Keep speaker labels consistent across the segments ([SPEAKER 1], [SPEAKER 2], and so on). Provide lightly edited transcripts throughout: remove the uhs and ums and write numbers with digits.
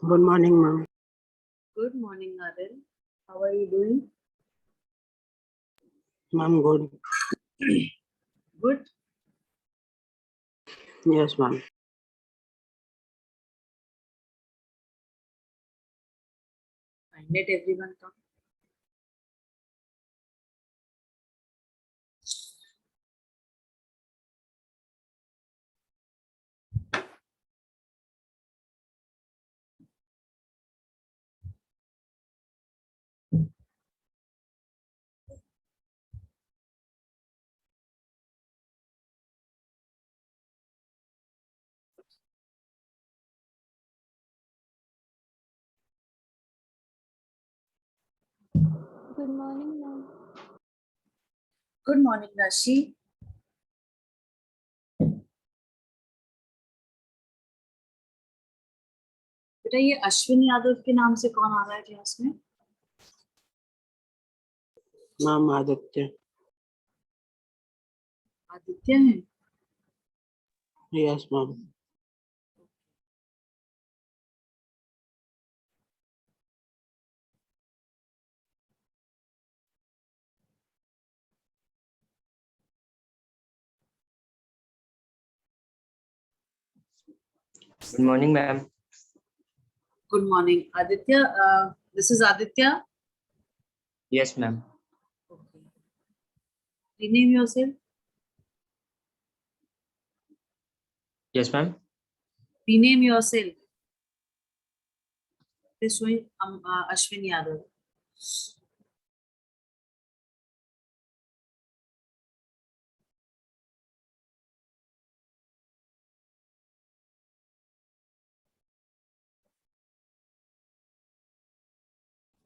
[SPEAKER 1] Good morning, ma'am.
[SPEAKER 2] Good morning, Adil. How are you doing?
[SPEAKER 1] Ma'am, good.
[SPEAKER 2] Good.
[SPEAKER 1] Yes, ma'am.
[SPEAKER 2] Fine. Let everyone come.
[SPEAKER 3] Good morning, ma'am.
[SPEAKER 2] Good morning, Rashi. बेटा ये अश्विन यादव के नाम से कौन आ रहा है class में?
[SPEAKER 1] Ma'am, Aditya.
[SPEAKER 2] आदित्य है.
[SPEAKER 1] Yes, ma'am.
[SPEAKER 4] Good morning, ma'am.
[SPEAKER 2] Good morning, Aditya. This is Aditya.
[SPEAKER 4] Yes, ma'am.
[SPEAKER 2] Okay. Rename yourself.
[SPEAKER 4] Yes, ma'am.
[SPEAKER 2] Rename yourself. This way, Ashwin Yadav.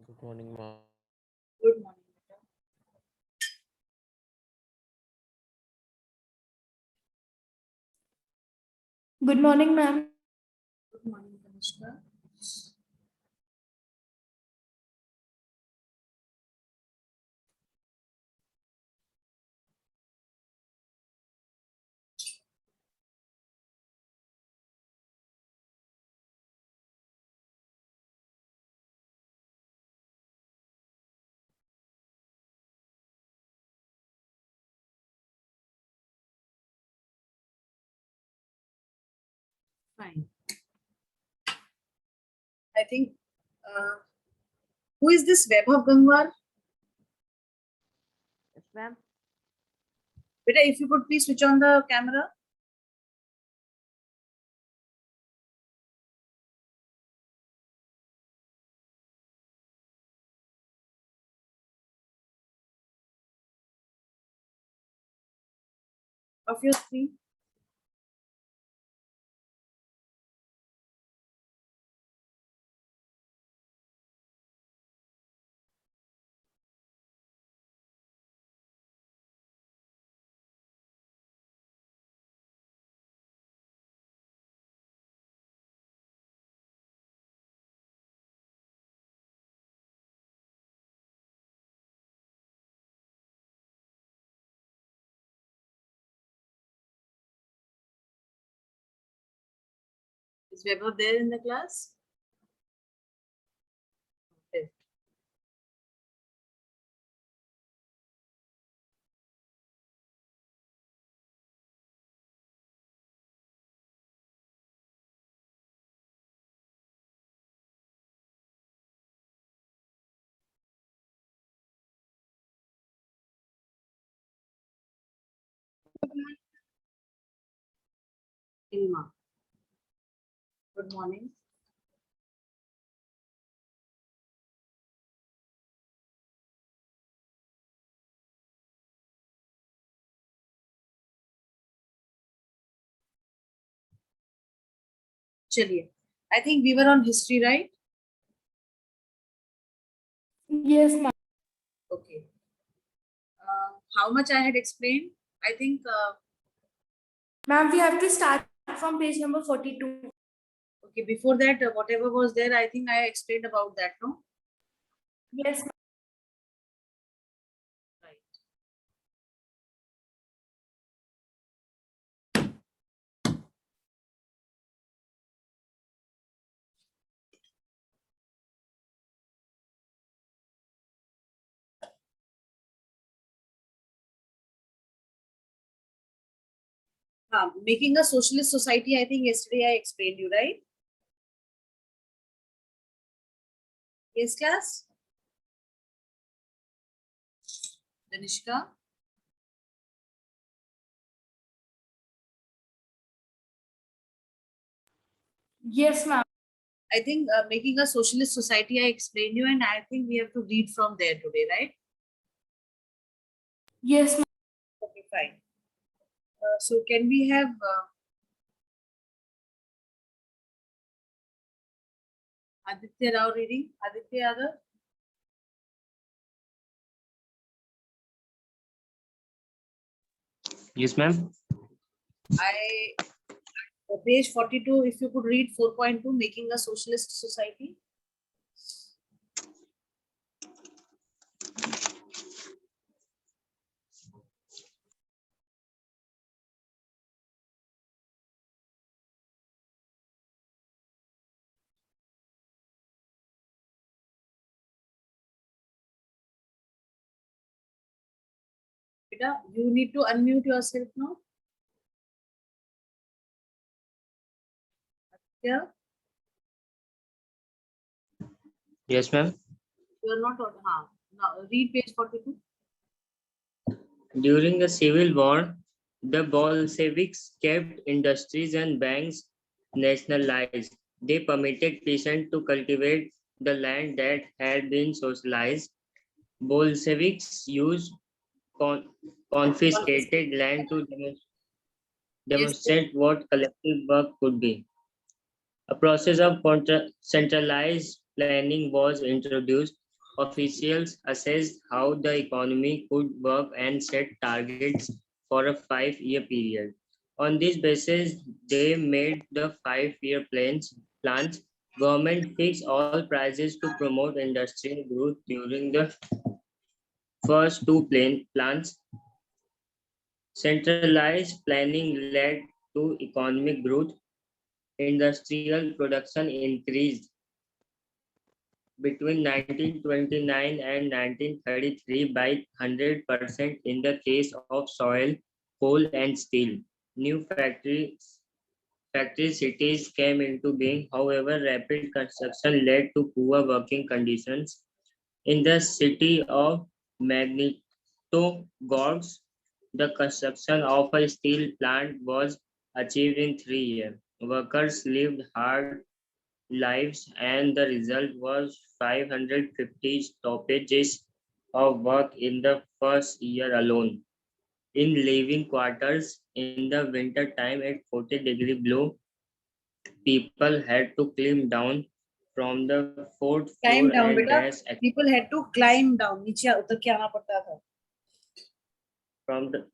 [SPEAKER 5] Good morning, ma'am.
[SPEAKER 2] Good morning, बेटा.
[SPEAKER 3] Good morning, ma'am.
[SPEAKER 2] Good morning, Kanishka. Fine. I think. Who is this Vaibhav Gangwar?
[SPEAKER 3] Yes, ma'am.
[SPEAKER 2] Beta, if you could please switch on the camera. Of your screen. Is Vaibhav there in the class? Okay. Ilma. Good morning. Chaliye. I think we were on history, right?
[SPEAKER 3] Yes, ma'am.
[SPEAKER 2] Okay. How much I had explained? I think.
[SPEAKER 3] Ma'am, we have to start from page number 42.
[SPEAKER 2] Okay. Before that, whatever was there, I think I explained about that. No.
[SPEAKER 3] Yes, ma'am.
[SPEAKER 2] Right. Making a socialist society, I think yesterday I explained you, right? Yes, class? Danishka?
[SPEAKER 3] Yes, ma'am.
[SPEAKER 2] I think making a socialist society, I explained you, and I think we have to read from there today, right?
[SPEAKER 3] Yes, ma'am.
[SPEAKER 2] Okay, fine. So can we have Aditya Rao reading? Aditya Yadav?
[SPEAKER 4] Yes, ma'am.
[SPEAKER 2] Page 42, if you could read 4.2, making a socialist society. Beta, you need to unmute yourself now. Yeah,
[SPEAKER 4] Yes, ma'am.
[SPEAKER 2] you are not on. Now read page 42.
[SPEAKER 4] During the Civil War, the Bolsheviks kept industries and banks nationalized. They permitted peasants to cultivate the land that had been socialized. Bolsheviks used confiscated land to
[SPEAKER 2] Yes.
[SPEAKER 4] demonstrate what collective work could be. A process of centralized planning was introduced. Officials assessed how the economy could work and set targets for a 5-year period. On this basis, they made the 5-year plans. Government fixed all prices to promote industrial growth during the first two plans. Centralized planning led to economic growth. Industrial production increased between 1929 and 1933 by 100% in the case of soil, coal, and steel. New factory cities came into being. However, rapid construction led to poor working conditions. In the city of Magnitogorsk, the construction of a steel plant was achieved in 3 years. Workers lived hard lives, and the result was 550 stoppages of work in the first year alone. In living quarters in the winter time at 40-degree below, people had to climb down from the fourth
[SPEAKER 2] Climb
[SPEAKER 4] floor
[SPEAKER 2] down,
[SPEAKER 4] and
[SPEAKER 2] beta.
[SPEAKER 4] dash
[SPEAKER 2] People had to climb down. नीचे उतर के आना पड़ता था.
[SPEAKER 4] from the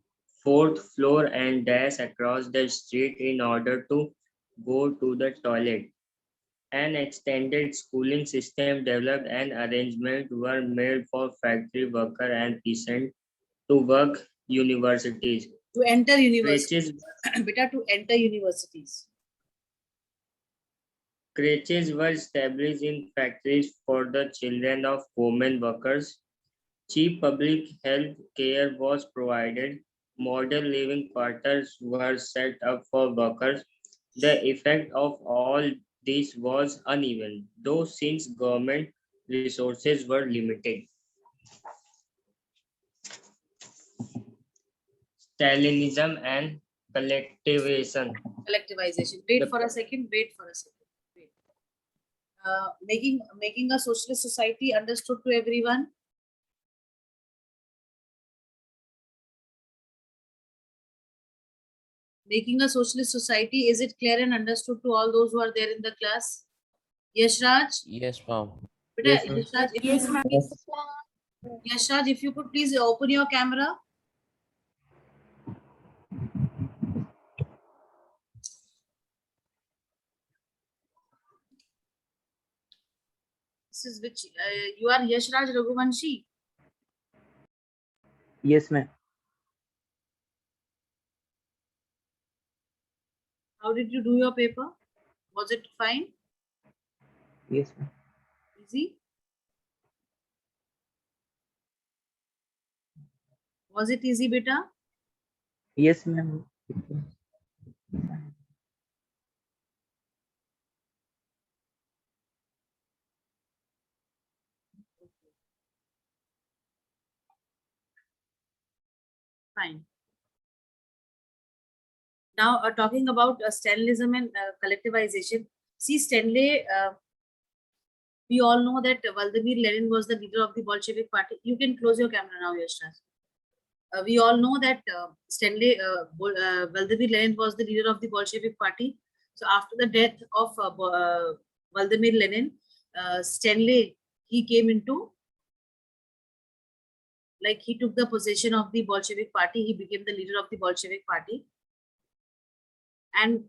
[SPEAKER 4] fourth floor and dash across the street in order to go to the toilet. An extended schooling system developed and arrangements were made for factory workers and peasants to work universities.
[SPEAKER 2] To enter universities.
[SPEAKER 4] Creches,
[SPEAKER 2] Beta, to enter universities.
[SPEAKER 4] creches were established in factories for the children of women workers. Cheap public health care was provided. Modern living quarters were set up for workers. The effect of all this was uneven, though since government resources were limited. Stalinism and collectivization.
[SPEAKER 2] Collectivization. Wait for a second. Wait. Making a socialist society understood to everyone. Making a socialist society, is it clear and understood to all those who are there in the class? Yes, Raj?
[SPEAKER 5] Yes, ma'am.
[SPEAKER 2] Beta,
[SPEAKER 4] Yes, ma'am.
[SPEAKER 2] Yes, Raj,
[SPEAKER 3] Yes, ma'am.
[SPEAKER 2] Yes, Raj, if you could please open your camera. This is which you are Yash Raj Raghuvanshi.
[SPEAKER 6] Yes, ma'am.
[SPEAKER 2] How did you do your paper? Was it fine?
[SPEAKER 6] Yes, ma'am.
[SPEAKER 2] Easy? Was it easy, beta?
[SPEAKER 6] Yes, ma'am.
[SPEAKER 2] Fine. Now, talking about Stalinism and collectivization. See, Stanley, we all know that Vladimir Lenin was the leader of the Bolshevik Party. You can close your camera now, Yashras. We all know that Vladimir Lenin was the leader of the Bolshevik Party. So after the death of Vladimir Lenin, Stanley, he came into, like, he took the possession of the Bolshevik Party. He became the leader of the Bolshevik Party. And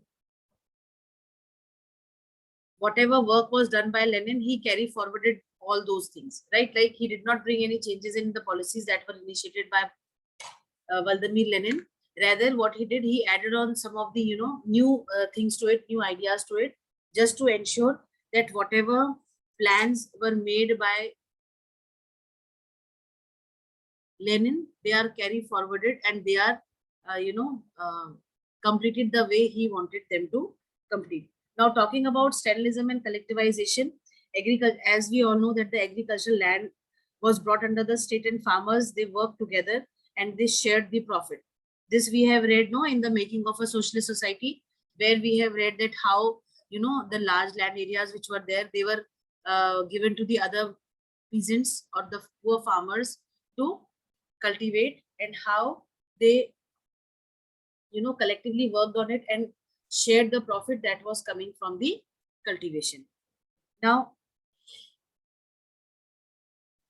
[SPEAKER 2] whatever work was done by Lenin, he carried forwarded all those things, right? Like, he did not bring any changes in the policies that were initiated by Vladimir Lenin. Rather, what he did, he added on some of the, new things to it, new ideas to it, just to ensure that whatever plans were made by Lenin, they are carried forwarded and they are, completed the way he wanted them to complete. Now, talking about Stalinism and collectivization, agriculture, as we all know that the agricultural land was brought under the state and farmers, they worked together and they shared the profit. This we have read in the Making of a Socialist Society, where we have read that how, the large land areas which were there, they were given to the other peasants or the poor farmers to cultivate, and how they, collectively worked on it and shared the profit that was coming from the cultivation. Now,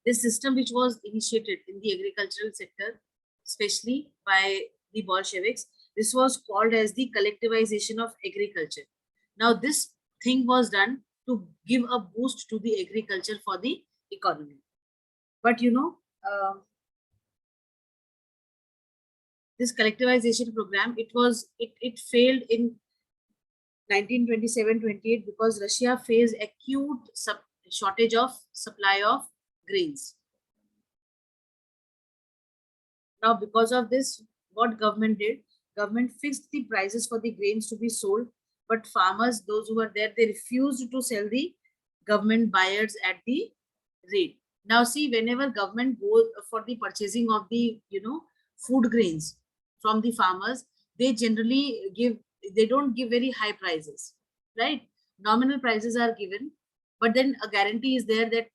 [SPEAKER 2] this system which was initiated in the agricultural sector, especially by the Bolsheviks, this was called as the collectivization of agriculture. Now, this thing was done to give a boost to the agriculture for the economy. But this collectivization program, it failed in 1927-28 because Russia faced acute shortage of supply of grains. Now, because of this, what government did? Government fixed the prices for the grains to be sold, but farmers, those who were there, they refused to sell the government buyers at the rate. Now, see, whenever government goes for the purchasing of the, food grains from the farmers, they generally they don't give very high prices, right? Nominal prices are given, but then a guarantee is there that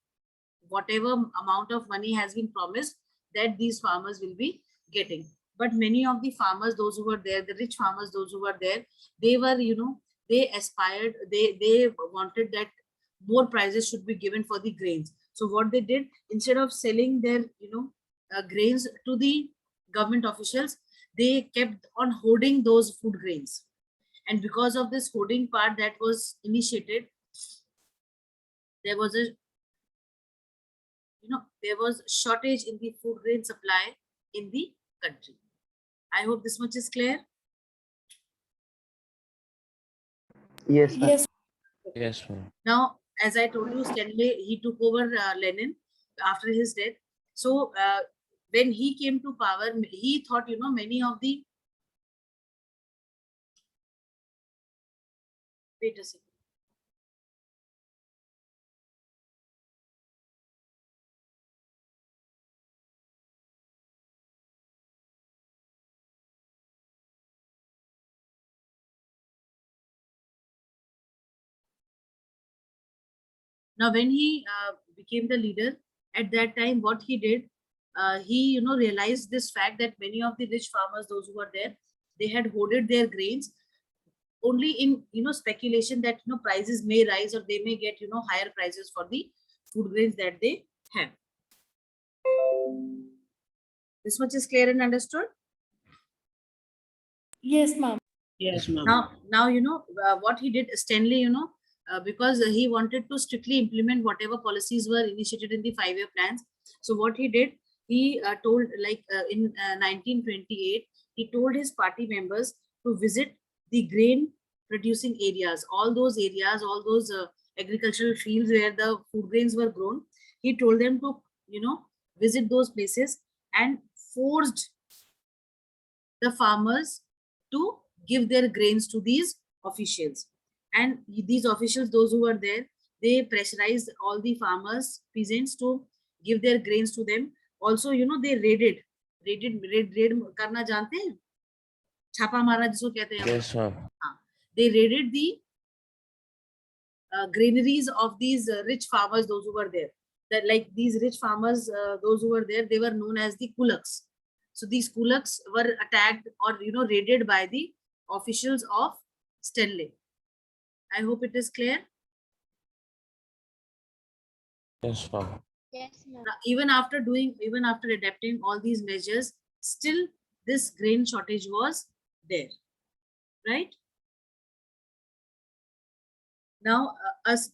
[SPEAKER 2] whatever amount of money has been promised, that these farmers will be getting. But many of the farmers, those who were there, the rich farmers, those who were there, they were, they aspired, they wanted that more prices should be given for the grains. So what they did, instead of selling their, grains to the government officials, they kept on hoarding those food grains. And because of this hoarding part that was initiated, there was a, there was shortage in the food grain supply in the country. I hope this much is clear.
[SPEAKER 6] Yes, ma'am.
[SPEAKER 3] Yes.
[SPEAKER 5] Yes, ma'am.
[SPEAKER 2] Now, as I told you, Stanley, he took over Lenin after his death. So when he came to power, he thought, many of the, wait a second. Now, when he became the leader, at that time, what he did, he, realized this fact that many of the rich farmers, those who were there, they had hoarded their grains only in, speculation that, prices may rise or they may get, higher prices for the food grains that they have. This much is clear and understood?
[SPEAKER 3] Yes, ma'am.
[SPEAKER 1] Yes, ma'am.
[SPEAKER 2] Now, what he did, Stanley, because he wanted to strictly implement whatever policies were initiated in the 5-year plans. So what he did, he told, like in 1928, he told his party members to visit the grain producing areas, all those areas, all those agricultural fields where the food grains were grown. He told them to, visit those places and forced the farmers to give their grains to these officials. And these officials, those who were there, they pressurized all the farmers, peasants to give their grains to them. Also, you know, they raid करना जानते हैं? छापा मारा जिसको कहते हैं.
[SPEAKER 5] Yes, ma'am.
[SPEAKER 2] They raided the granaries of these rich farmers, those who were there. That like these rich farmers, those who were there, they were known as the kulaks. So these kulaks were attacked or, you know, raided by the officials of Stanley. I hope it is clear.
[SPEAKER 5] Yes, ma'am.
[SPEAKER 2] Now, even after adapting all these measures, still this grain shortage was there, right? Now, us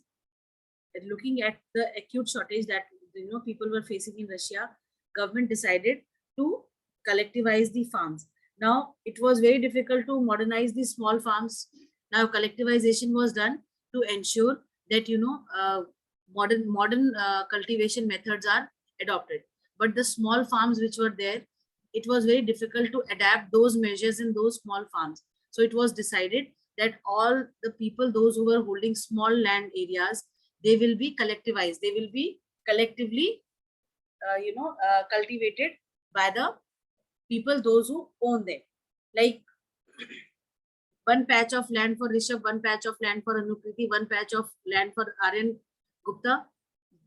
[SPEAKER 2] looking at the acute shortage that, you know, people were facing in Russia, government decided to collectivize the farms. Now, it was very difficult to modernize the small farms. Now, collectivization was done to ensure that, you know, modern cultivation methods are adopted. But the small farms which were there, it was very difficult to adapt those measures in those small farms. So it was decided that all the people, those who were holding small land areas, they will be collectivized. They will be collectively, cultivated by the people, those who own them. Like one patch of land for Rishabh, one patch of land for Anukriti, one patch of land for Aryan Gupta.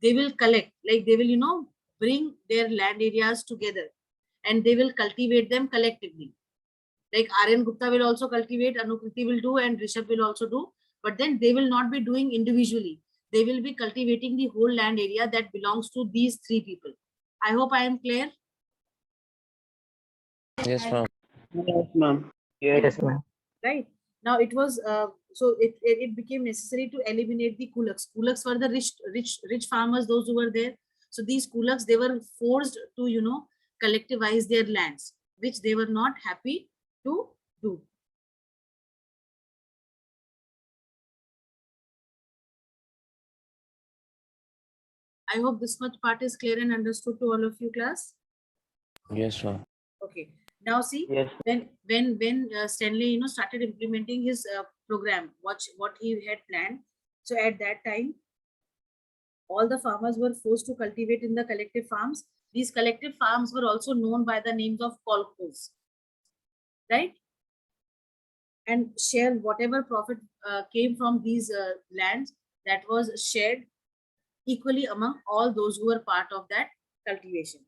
[SPEAKER 2] They will collect, like they will, you know, bring their land areas together and they will cultivate them collectively. Like Aryan Gupta will also cultivate, Anukriti will do, and Rishabh will also do. But then they will not be doing individually. They will be cultivating the whole land area that belongs to these three people. I hope I am clear.
[SPEAKER 5] Yes, ma'am.
[SPEAKER 1] Yes, ma'am.
[SPEAKER 6] Yes, ma'am.
[SPEAKER 2] Right. Now it was so it became necessary to eliminate the kulaks. Kulaks were the rich farmers, those who were there. So these kulaks, they were forced to, you know, collectivize their lands, which they were not happy to do. I hope this much part is clear and understood to all of you, class.
[SPEAKER 5] Yes, ma'am.
[SPEAKER 2] Okay. Now see,
[SPEAKER 6] Yes.
[SPEAKER 2] when Stanley, you know, started implementing his program, what he had planned. So at that time, all the farmers were forced to cultivate in the collective farms. These collective farms were also known by the names of kolkhos, right? And share whatever profit came from these lands, that was shared equally among all those who were part of that cultivation.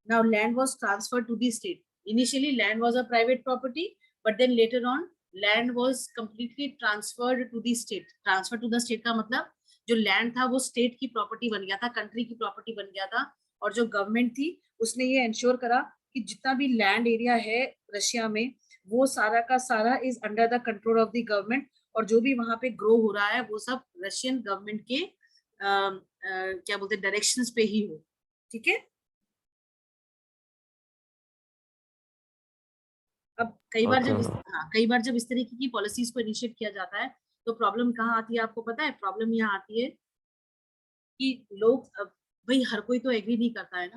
[SPEAKER 2] Now land was transferred to the state. Initially land was a private property, but then later on land was completely transferred to the state. Transfer to the state का मतलब जो land था वो state की property बन गया था, country की property बन गया था, और जो government थी उसने ये ensure करा कि जितना भी land area है रशिया में, वो सारा का सारा is under the control of the government, और जो भी वहां पे grow हो रहा है वो सब रशियन government के क्या बोलते हैं डायरेक्शंस पे ही हो. ठीक है. अब कई बार जब इस तरीके की पॉलिसीज को इनिशिएट किया जाता है तो प्रॉब्लम कहाँ आती है आपको पता है? प्रॉब्लम यहाँ आती है कि लोग, भाई हर कोई तो एग्री नहीं करता है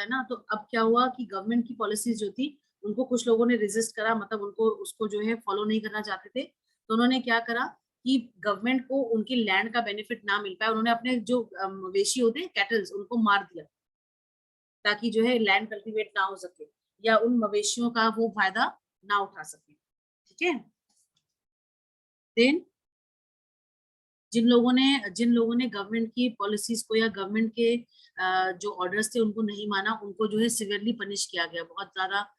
[SPEAKER 2] ना, तो अब क्या हुआ कि गवर्नमेंट की पॉलिसीज जो थी उनको कुछ लोगों ने रेजिस्ट करा, मतलब उनको उसको जो है फॉलो नहीं करना चाहते थे. तो उन्होंने क्या करा कि गवर्नमेंट को उनकी लैंड का बेनिफिट ना मिल पाए, उन्होंने अपने जो मवेशी होते हैं कैटल्स उनको मार दिया ताकि जो है लैंड कल्टीवेट ना हो सके या उन मवेशियों का वो फायदा ना उठा सके. ठीक है. देन जिन लोगों ने गवर्नमेंट की पॉलिसीज को या गवर्नमेंट के जो ऑर्डर्स थे उनको नहीं माना, उनको जो है सिवियरली पनिश किया गया. बहुत ज्यादा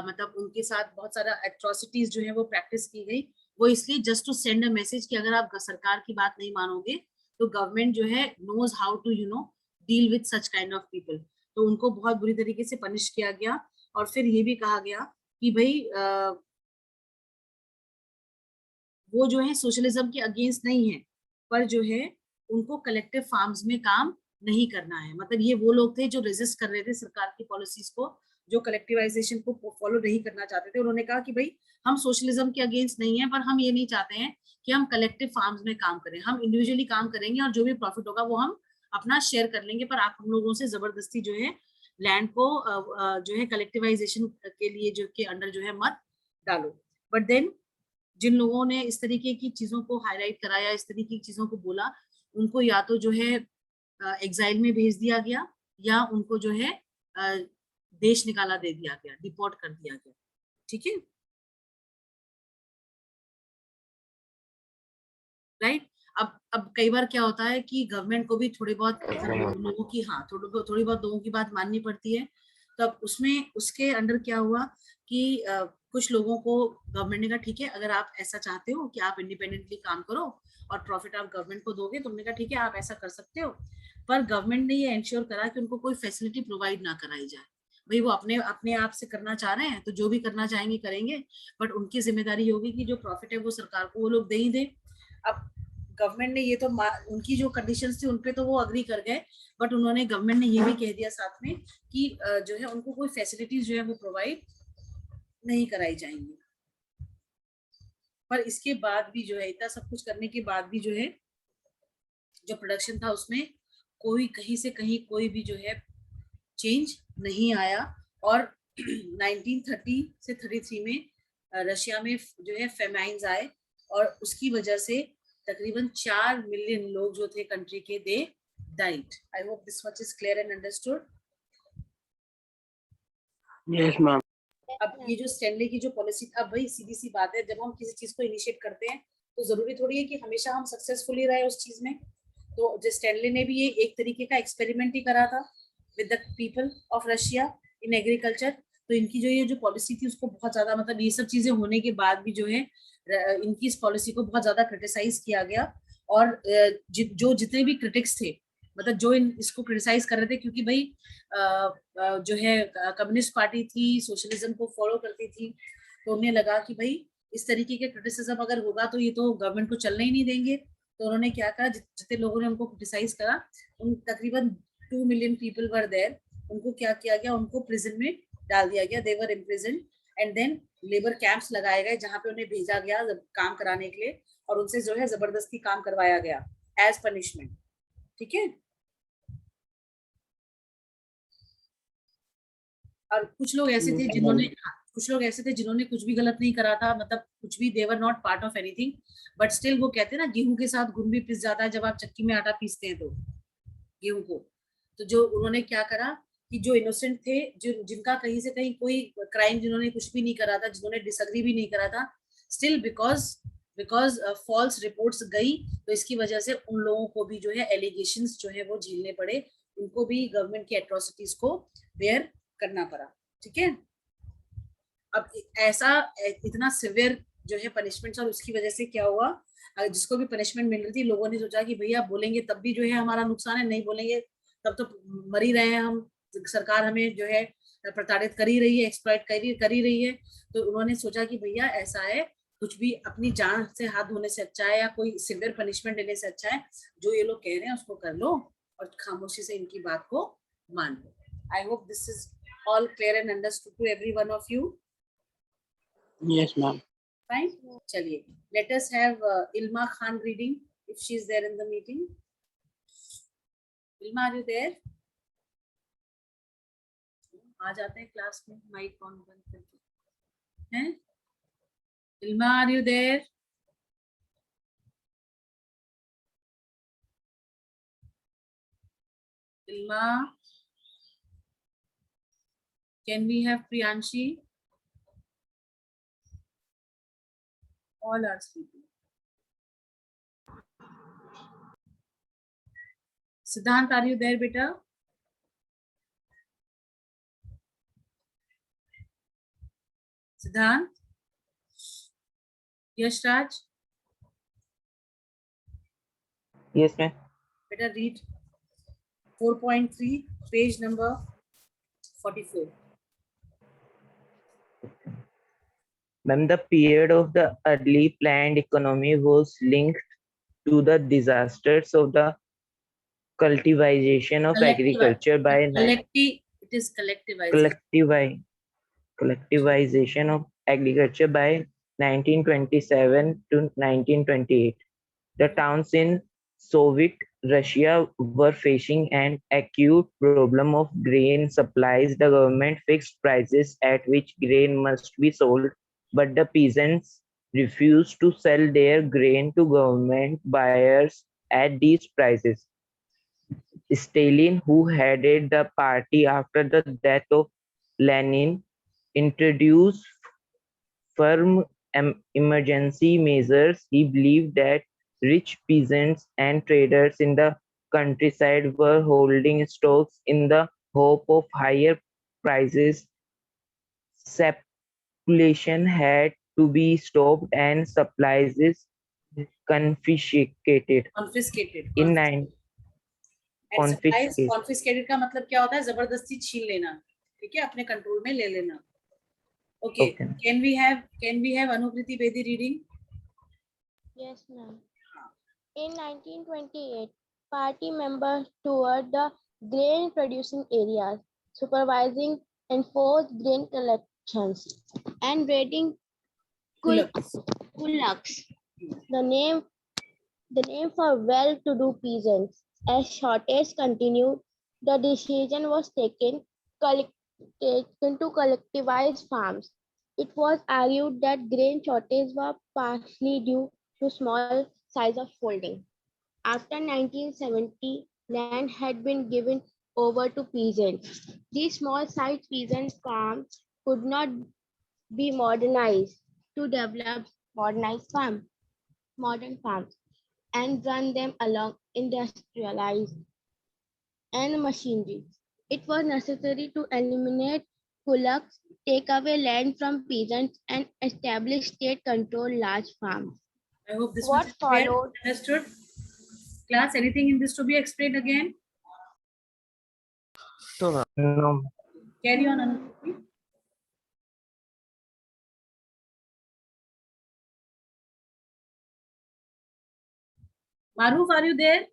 [SPEAKER 2] मतलब उनके साथ बहुत सारा एट्रोसिटीज जो है वो प्रैक्टिस की गई. वो इसलिए just to send a message कि अगर आप सरकार की बात नहीं मानोगे तो गवर्नमेंट जो है knows how to deal with such kind of people. तो उनको बहुत बुरी तरीके से पनिश किया गया. और फिर ये भी कहा गया कि भाई वो जो है सोशलिज्म के अगेंस्ट नहीं है, पर जो है उनको कलेक्टिव फार्म्स में काम नहीं करना है. मतलब ये वो लोग थे जो रेजिस्ट कर रहे थे सरकार की पॉलिसीज को, जो कलेक्टिवाइजेशन को फॉलो नहीं करना चाहते थे. उन्होंने कहा कि भाई हम सोशलिज्म के अगेंस्ट नहीं है, पर हम ये नहीं चाहते हैं कि हम कलेक्टिव फार्म्स में काम करें. हम इंडिविजुअली काम करेंगे और जो भी प्रॉफिट होगा वो हम अपना शेयर कर लेंगे, पर आप हम लोगों से जबरदस्ती जो है लैंड को जो है कलेक्टिवाइजेशन के लिए जो के अंडर जो है मत डालो. बट देन जिन लोगों ने इस तरीके की चीजों को हाईलाइट करा या इस तरीके की चीजों को बोला, उनको या तो जो है एग्जाइल में भेज दिया गया, या उनको जो है देश निकाला दे दिया गया, डिपोर्ट कर दिया गया। ठीक है, राइट। अब कई बार क्या होता है कि गवर्नमेंट को भी थोड़ी बहुत लोगों की, हाँ, थोड़ी बहुत लोगों की बात माननी पड़ती है। तो अब उसमें उसके अंडर क्या हुआ कि कुछ लोगों को गवर्नमेंट ने कहा ठीक है, अगर आप ऐसा चाहते हो कि आप इंडिपेंडेंटली काम करो और प्रॉफिट आप गवर्नमेंट को दोगे, तो उन्होंने कहा ठीक है, आप ऐसा कर सकते हो। पर गवर्नमेंट ने ये इंश्योर करा कि उनको कोई फैसिलिटी प्रोवाइड ना कराई जाए। भाई वो अपने अपने आप से करना चाह रहे हैं तो जो भी करना चाहेंगे करेंगे, बट उनकी जिम्मेदारी होगी कि जो प्रॉफिट है वो सरकार को वो लोग दे ही दे। अब गवर्नमेंट ने ये तो उनकी जो कंडीशंस थी उनपे तो वो अग्री कर गए, बट उन्होंने गवर्नमेंट ने ये भी कह दिया साथ में कि जो है उनको कोई फैसिलिटीज जो है वो प्रोवाइड नहीं कराई जाएंगी। पर इसके बाद भी जो है, इतना सब कुछ करने के बाद भी जो है, जो प्रोडक्शन था उसमें कोई कहीं से कहीं कोई भी जो है चेंज नहीं आया। और 1930 से 33 में रशिया में जो है फेमाइन्स आए, और उसकी वजह से तकरीबन 4 मिलियन लोग जो थे कंट्री के, they died. I hope this much is clear and understood.
[SPEAKER 1] Yes ma'am.
[SPEAKER 2] अब ये जो स्टैनली की जो पॉलिसी, अब भाई सीधी सी बात है, जब हम किसी चीज को इनिशिएट करते हैं तो जरूरी थोड़ी है कि हमेशा हम सक्सेसफुली रहे उस चीज में। तो जो स्टैनली ने भी ये एक तरीके का एक्सपेरिमेंट ही करा था with the people of Russia in agriculture. तो इनकी जो ये जो पॉलिसी थी उसको बहुत ज्यादा, मतलब ये सब चीजें होने के बाद भी जो है इनकी इस पॉलिसी को बहुत ज्यादा क्रिटिसाइज किया गया। और जो जितने भी क्रिटिक्स थे, मतलब जो इसको क्रिटिसाइज कर रहे थे, क्योंकि भाई जो है कम्युनिस्ट पार्टी थी, सोशलिज्म को फॉलो करती थी, तो उन्हें लगा कि भाई इस तरीके के क्रिटिसिज्म अगर होगा तो ये तो गवर्नमेंट को चलने ही नहीं देंगे। तो उन्होंने क्या कहा, जितने लोगों ने उनको क्रिटिसाइज करा, उन तकरीबन 2 मिलियन पीपल वर देयर, उनको क्या किया गया, उनको प्रिजन में डाल दिया गया, they were imprisoned, and then labour camps लगाए गए जहां पे उन्हें भेजा गया काम कराने के लिए, और उनसे जो है जबरदस्ती काम करवाया गया एज पनिशमेंट। ठीक है, और कुछ लोग ऐसे थे जिन्होंने कुछ भी गलत नहीं करा था, मतलब कुछ भी, they were not part of anything, but still वो कहते हैं ना, गेहूं के साथ घुन भी पिस जाता है जब आप चक्की में आटा पीसते हैं तो गेहूं को। तो जो उन्होंने क्या करा कि जो इनोसेंट थे, जिनका कहीं से कहीं कोई क्राइम, जिन्होंने कुछ भी नहीं करा था, जिन्होंने डिसएग्री भी नहीं करा था, स्टिल बिकॉज फॉल्स रिपोर्ट्स गई, तो इसकी वजह से उन लोगों को भी जो है एलिगेशंस जो है वो झेलने पड़े, उनको भी गवर्नमेंट की एट्रोसिटीज को बेयर करना पड़ा। ठीक है, अब ऐसा इतना सिवियर जो है पनिशमेंट्स, और उसकी वजह से क्या हुआ, जिसको भी पनिशमेंट मिल रही थी, लोगों ने सोचा कि भैया बोलेंगे तब भी जो है हमारा नुकसान है, नहीं बोलेंगे तब तो मर ही रहे हैं हम, सरकार हमें जो है प्रताड़ित कर ही रही है, एक्सप्लॉइट कर ही रही है। तो उन्होंने सोचा कि भैया ऐसा है, कुछ भी अपनी जान से हाथ धोने से अच्छा है, या कोई सिवियर पनिशमेंट लेने से अच्छा है, जो ये लोग कह रहे हैं उसको कर लो और खामोशी से इनकी बात को मान लो। I hope this is all clear and understood to every one of you.
[SPEAKER 1] Yes ma'am.
[SPEAKER 2] Fine, chaliye, let us have Ilma Khan reading if she is there in the meeting. Ilma, are you there? आ जाते हैं class में, mic on बंद करके हैं। Ilma, are you there? Ilma, can we have Priyanshi? All are sleeping. Siddhant, are you there, beta? Siddhant? Yash Raj?
[SPEAKER 6] Yes, ma'am.
[SPEAKER 2] Better read 4.3, page number 44.
[SPEAKER 6] Ma'am, the period of the early planned economy was linked to the disasters of the cultivation of agriculture by collectivization of agriculture by 1927 to 1928. The towns in Soviet Russia were facing an acute problem of grain supplies. The government fixed prices at which grain must be sold but the peasants refused to sell their grain to government buyers at these prices. Stalin, who headed the party after the death of Lenin, introduced firm emergency measures. He believed that rich peasants and traders in the countryside were holding stocks in the hope of higher prices. Speculation had to be stopped and supplies confiscated.
[SPEAKER 2] Confiscated.
[SPEAKER 6] In nine
[SPEAKER 2] And supplies
[SPEAKER 6] confiscated.
[SPEAKER 2] confiscated का मतलब क्या होता है? जबरदस्ती छीन लेना, ठीक है, अपने कंट्रोल में ले लेना. Okay.
[SPEAKER 6] Okay.
[SPEAKER 2] Can we have Anukriti Bedi reading?
[SPEAKER 7] Yes, ma'am. In 1928, party members toured the grain producing areas, supervising enforced grain collections and raiding
[SPEAKER 2] Kulaks.
[SPEAKER 7] kulaks, the name for well-to-do peasants. As shortage continued, the decision was taken to collectivize farms. It was argued that grain shortage was partially due to small size of holding. After 1970, land had been given over to peasants. These small-sized peasant farms could not be modernized to develop modern farms and run them along industrialized and machinery. It was necessary to eliminate kulaks, take away land from peasants, and establish state-controlled large farms.
[SPEAKER 2] I hope this
[SPEAKER 7] What
[SPEAKER 2] much is clear.
[SPEAKER 7] followed?
[SPEAKER 2] Understood? Class, anything in this to be explained again?
[SPEAKER 5] No, ma'am.
[SPEAKER 6] No.
[SPEAKER 2] Carry on, Anukriti. Maruf, are you there?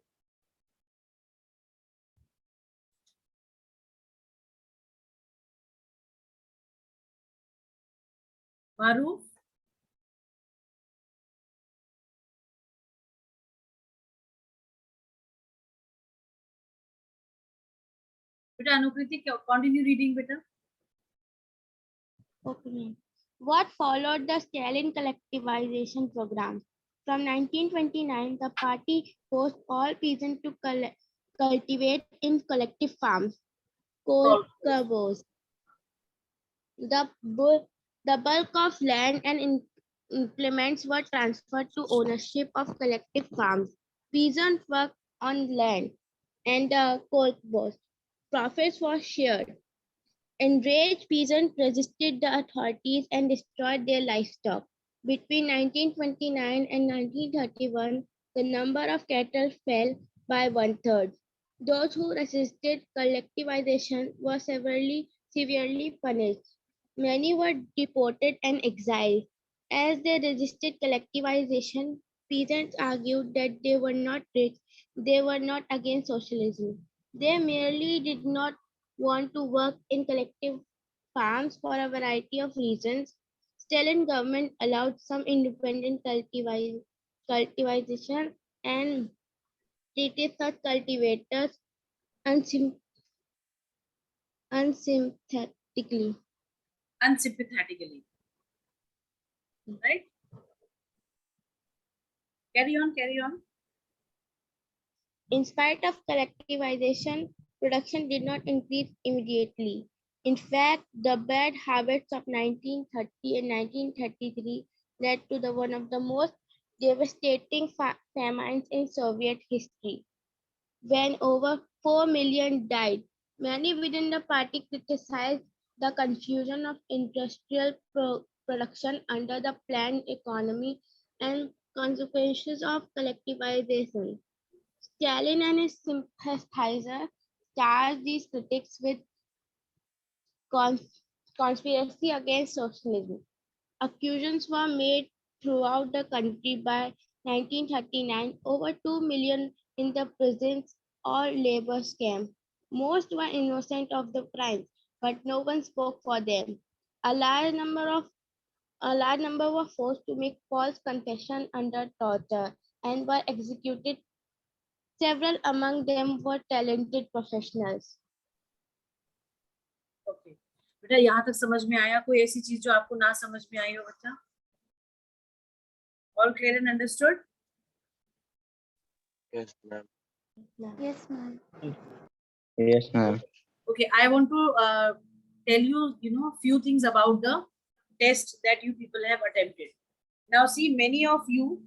[SPEAKER 2] Maruf? Beta Anukriti, continue reading, beta.
[SPEAKER 7] Okay. What followed the Stalin collectivization program? From 1929, the party forced all peasants to cultivate in collective farms, kolkhovos. The bulk of land and implements were transferred to ownership of collective farms. Peasants worked on land and the kolkhovos. Profits were shared. Enraged peasants resisted the authorities and destroyed their livestock. Between 1929 and 1931, the number of cattle fell by one-third. Those who resisted collectivization were severely punished. Many were deported and exiled. As they resisted collectivization, peasants argued that they were not rich, they were not against socialism. They merely did not want to work in collective farms for a variety of reasons. Stalin government allowed some independent cultivation and treated such cultivators unsympathetically.
[SPEAKER 2] Unsympathetically. Right? Carry on, carry on.
[SPEAKER 7] In spite of collectivization, production did not increase immediately. In fact, the bad habits of 1930 and 1933 led to one of the most devastating famines in Soviet history, when over 4 million died. Many within the party criticized the confusion of industrial production under the planned economy and consequences of collectivization. Stalin and his sympathizers charged these critics with conspiracy against socialism. Accusations were made throughout the country. By 1939, over 2 million in the prisons or labor camps. Most were innocent of the crimes, but no one spoke for them. A large number of a large number were forced to make false confession under torture and were executed. Several among them were talented professionals.
[SPEAKER 2] Okay. बेटा यहाँ तक समझ में आया? कोई ऐसी चीज जो आपको ना समझ में आई हो बच्चा? All clear and understood?
[SPEAKER 5] Yes, ma'am.
[SPEAKER 7] Yes, ma'am.
[SPEAKER 6] Yes, ma'am.
[SPEAKER 2] Okay, I want to tell you, few things about the test that you people have attempted. Now, see, many of you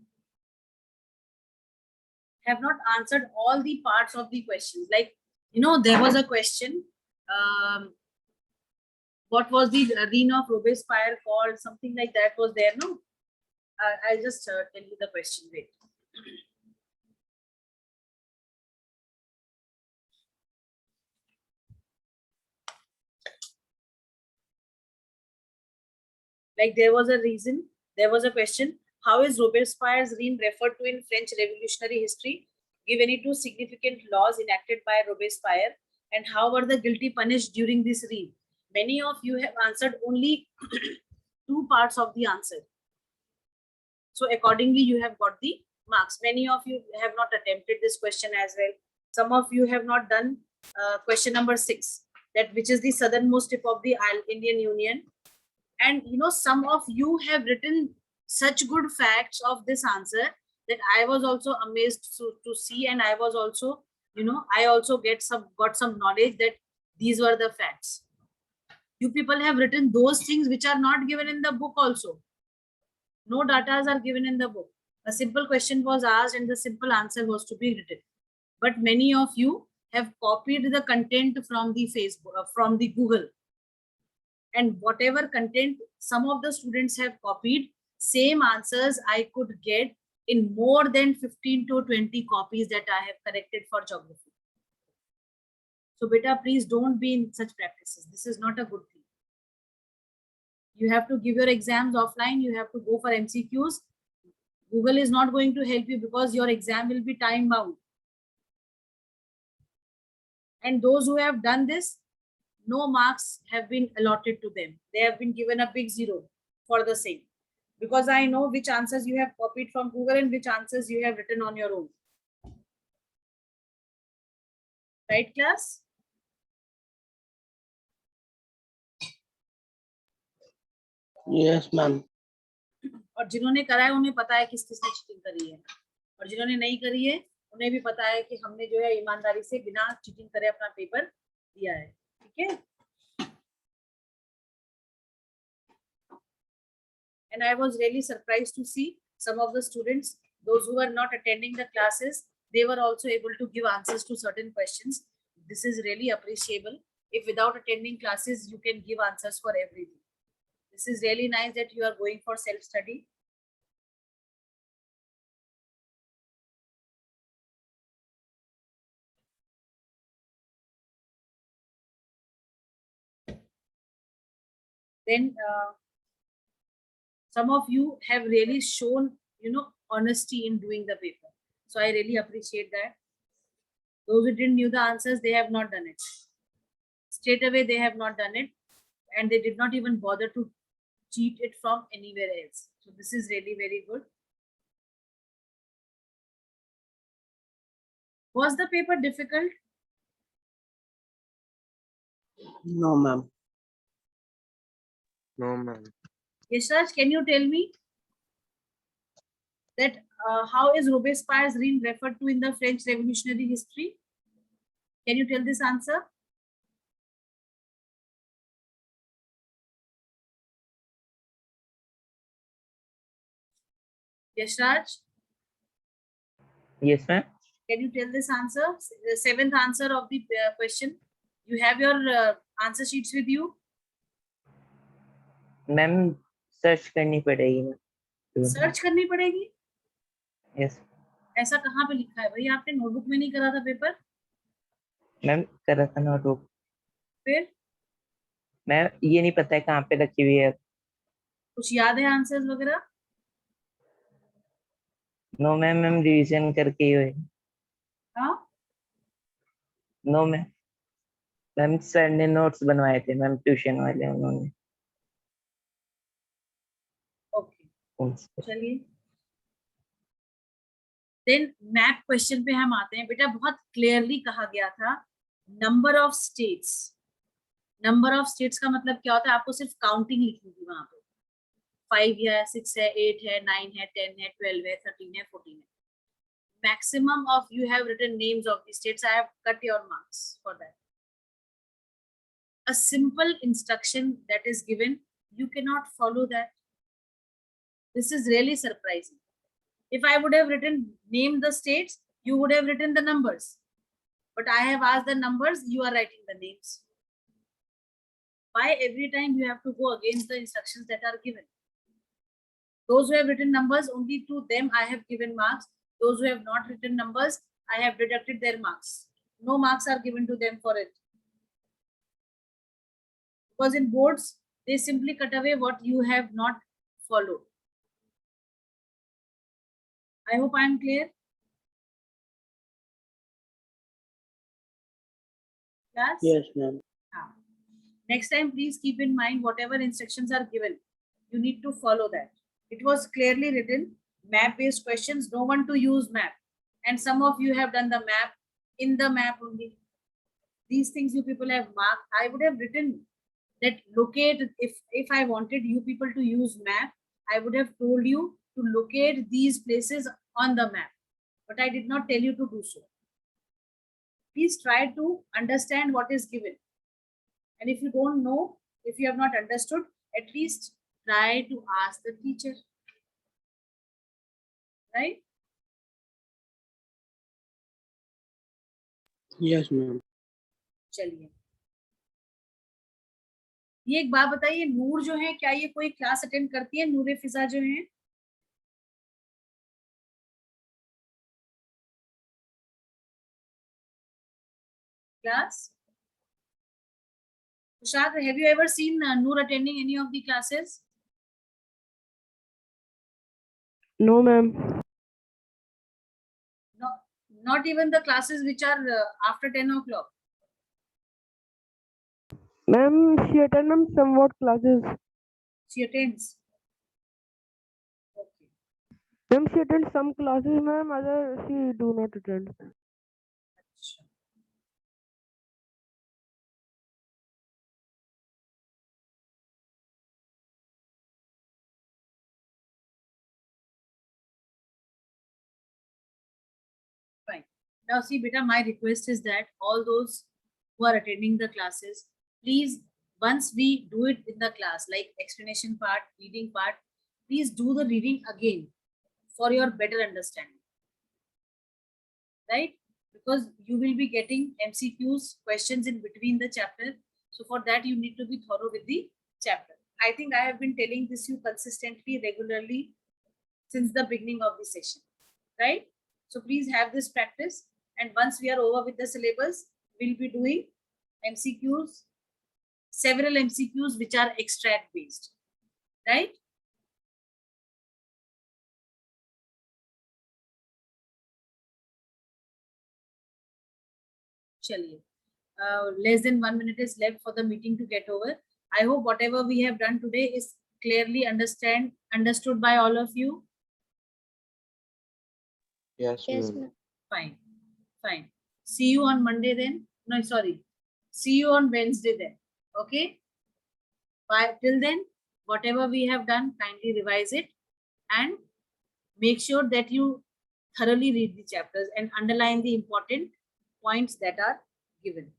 [SPEAKER 2] have not answered all the parts of the questions. Like, there was a question. What was the reign of Robespierre called? Something like that was there, no? I'll just tell you the question. Wait. Like there was a question. How is Robespierre's reign referred to in French revolutionary history? Give any two significant laws enacted by Robespierre, and how were the guilty punished during this reign? Many of you have answered only two parts of the answer. So accordingly, you have got the marks. Many of you have not attempted this question as well. Some of you have not done question number 6, that which is the southernmost tip of the Indian Union. And some of you have written such good facts of this answer that I was also amazed to see, and I was also, I also got some knowledge that these were the facts. You people have written those things which are not given in the book also. No datas are given in the book. A simple question was asked and the simple answer was to be written. But many of you have copied the content from the Facebook, from the Google. And whatever content some of the students have copied, same answers I could get in more than 15 to 20 copies that I have corrected for geography. So beta, please don't be in such practices. This is not a good thing. You have to give your exams offline. You have to go for MCQs. Google is not going to help you because your exam will be time bound. And those who have done this, no marks have been allotted to them. They have been given a big 0 for the same. Because I know which answers you have copied from Google and which answers you have written on your own. Right, class?
[SPEAKER 1] Yes, ma'am.
[SPEAKER 2] और जिन्होंने करा है उन्हें पता है किस किसने cheating करी है, और जिन्होंने नहीं करी है उन्हें भी पता है कि हमने जो है ईमानदारी से बिना चीटिंग करे अपना पेपर दिया है. ठीक है? And I was really surprised to see some of the students, those who were not attending the classes, they were also able to give answers to certain questions. This is really appreciable. If without attending classes, you can give answers for everything. This is really nice that you are going for self-study. Then some of you have really shown, honesty in doing the paper. So I really appreciate that. Those who didn't knew the answers, they have not done it. Straight away, they have not done it. And they did not even bother to cheat it from anywhere else. So this is really very good. Was the paper difficult?
[SPEAKER 1] No, ma'am.
[SPEAKER 5] No, ma'am.
[SPEAKER 2] Yashraj, can you tell me that how is Robespierre's reign referred to in the French revolutionary history? Can you tell this answer? Yashraj,
[SPEAKER 6] Yes, ma'am.
[SPEAKER 2] can you tell this answer? The 7th answer of the question. You have your answer sheets with you?
[SPEAKER 6] Ma'am search करनी पड़ेगी ma'am.
[SPEAKER 2] Search करनी पड़ेगी?
[SPEAKER 6] Yes
[SPEAKER 2] ऐसा कहाँ पे लिखा है भाई? आपने नोटबुक में नहीं करा था पेपर?
[SPEAKER 6] मैम करा था नोटबुक.
[SPEAKER 2] फिर
[SPEAKER 6] मैम ये नहीं पता है कहाँ पे रखी हुई है.
[SPEAKER 2] कुछ याद है आंसर्स वगैरह?
[SPEAKER 6] नो मैम, मैम रिवीजन करके ही हुए.
[SPEAKER 2] हाँ,
[SPEAKER 6] नो मैम, मैम सर ने नोट्स बनवाए थे मैम, ट्यूशन वाले उन्होंने.
[SPEAKER 2] ओके, चलिए. देन मैप क्वेश्चन पे हम आते हैं. बेटा बहुत क्लियरली कहा गया था, number of states number of states का मतलब क्या होता है, आपको सिर्फ काउंटिंग लिखनी थी वहां पे, 5 है, 6 है, 8 है, 9 है, 10 है, 12 है, 13 है, 14 है. Maximum of you have written names of the states. I have cut your marks for that. A simple instruction that is given, you cannot follow that. This is really surprising. If I would have written name the states, you would have written the numbers. But I have asked the numbers, you are writing the names. Why every time you have to go against the instructions that are given? Those who have written numbers, only to them I have given marks. Those who have not written numbers, I have deducted their marks. No marks are given to them for it. Because in boards, they simply cut away what you have not followed. I hope I am clear. Class?
[SPEAKER 1] Yes, ma'am.
[SPEAKER 2] Next time, please keep in mind whatever instructions are given, you need to follow that. It was clearly written, map-based questions, no one to use map. And some of you have done the map in the map only. These things you people have marked. I would have written that locate, if I wanted you people to use map, I would have told you to locate these places on the map. But I did not tell you to do so. Please try to understand what is given. And if you don't know, if you have not understood, at least try to ask the teacher. Right?
[SPEAKER 1] Yes, ma'am.
[SPEAKER 2] चलिए, ये एक बात बताइए, नूर जो है, क्या ये कोई क्लास अटेंड करती है? नूर फिजा जो है, class? Tushar, have you ever seen Noor attending any of the classes?
[SPEAKER 8] No, ma'am.
[SPEAKER 2] No, not even the classes which are after 10 o'clock.
[SPEAKER 8] Ma'am, she attended somewhat classes.
[SPEAKER 2] She attends. Okay.
[SPEAKER 8] Ma'am, she attends some classes, ma'am. Other she do not attend.
[SPEAKER 2] Fine. Now see, beta, my request is that all those who are attending the classes, please, once we do it in the class, like explanation part, reading part, please do the reading again for your better understanding. Right? Because you will be getting MCQs, questions in between the chapter. So for that, you need to be thorough with the chapter. I think I have been telling this you consistently, regularly since the beginning of the session. Right? So please have this practice. And once we are over with the syllabus, we'll be doing MCQs, several MCQs which are extract based. Right? Chaliye. Less than 1 minute is left for the meeting to get over. I hope whatever we have done today is clearly understood by all of you.
[SPEAKER 5] Yes,
[SPEAKER 7] Yes,
[SPEAKER 5] ma'am.
[SPEAKER 7] ma'am.
[SPEAKER 2] Fine, fine. See you on Monday then. No, sorry. See you on Wednesday then. Okay. Bye. Till then, whatever we have done, kindly revise it and make sure that you thoroughly read the chapters and underline the important points that are given.